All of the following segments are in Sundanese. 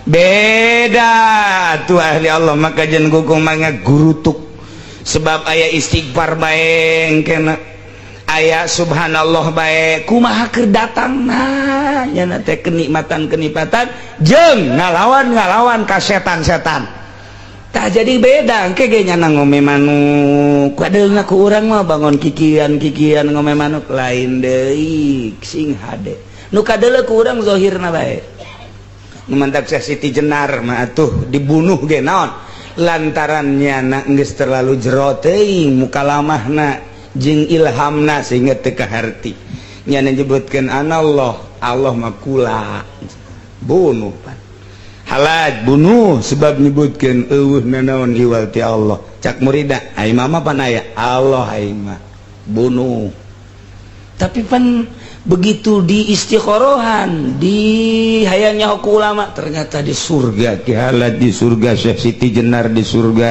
beda tuh ahli Allah maka jangan gugong manga gurutuk sebab ayah istighfar bae kena ayah subhanallah bae kumaha keur datang nah nya teh kenikmatan jeung ngalawan ka setan-setan tak jadi beda engke ge nya ngome manuk kadeungna ku urang mah bangun kikian ngome manuk lain deui sing hade nu kadeuleu ku urang zahirna bae mantak Siti Jenar mah atuh dibunuh ge naon lantarannya na geus terlalu jero teuing mukalamahna jeung ilhamna sehingga teu kaharti nya nyebutkeun anallah Allah mah kula bunuh pan halaj bunuh sebab nyebutkeun eueuh nanaon hiwal ti Allah cak murida ai mama pan aya Allah ai mah bunuh tapi pan begitu di istiqorohan di hayangnya hukum ulama ternyata di surga kihalat di surga Syekh Siti Jenar di surga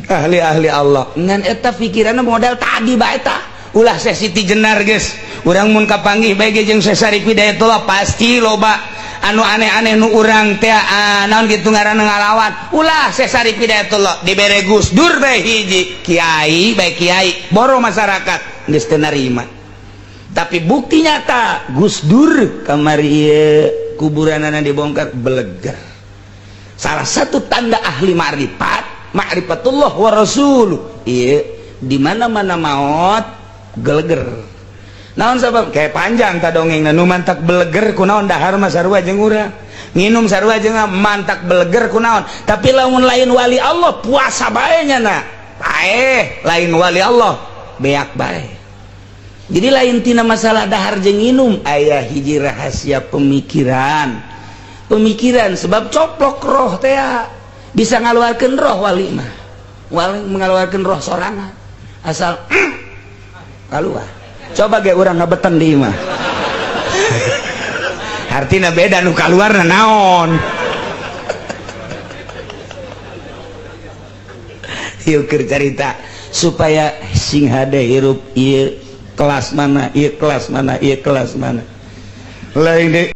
ahli-ahli Allah ngan eta pikiranna modal tadi bae tah ulah Syekh Siti Jenar geus urang mun kapanggih bae ge jeung Syekh Sarif Hidayatullah pasti loba anu aneh-aneh nu urang teh naon kitu ngaranna ngalawan ulah Syekh Sarif Hidayatullah dibere Gus Dur bae hiji kiai bae kiai boro masyarakat geus teu narima tapi bukti nyata Gus Dur kamari kuburanana dibongkar beleger salah satu tanda ahli ma'rifatullah wa rasuluh ieu di mana-mana maot geleger naon sabab kayak panjang ta dongengna nu mantak beleger kunaon dahar mah sarua jeung urang nginum sarua jeung mantak beleger kunaon tapi lamun lain wali Allah puasa bae nya na bae lain wali Allah beak bae jadi lain tina masalah dahar jeung nginum aya hiji rahasia pemikiran sebab coplok roh teh bisa ngaluarkeun roh wali mah wali mengaluarkeun roh sorangan asal keluar coba ge urang ngabeten di imah artina beda nu kaluarna naon yuk keur carita supaya sing hade hirup ieu kelas mana ieu kelas mana ieu kelas mana lain